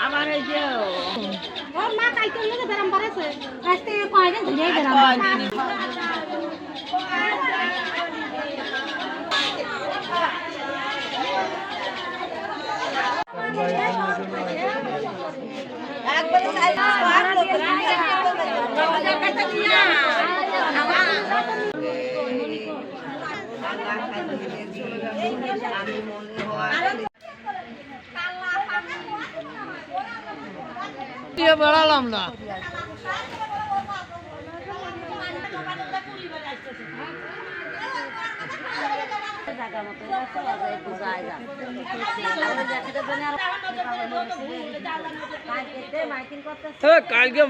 আমার এই যে ওর মা কালকে লোকে বেরাম করেছে আজকে কয়দিন ধরে বেরাম একবারে সাইড বেড়ালাম না কালকে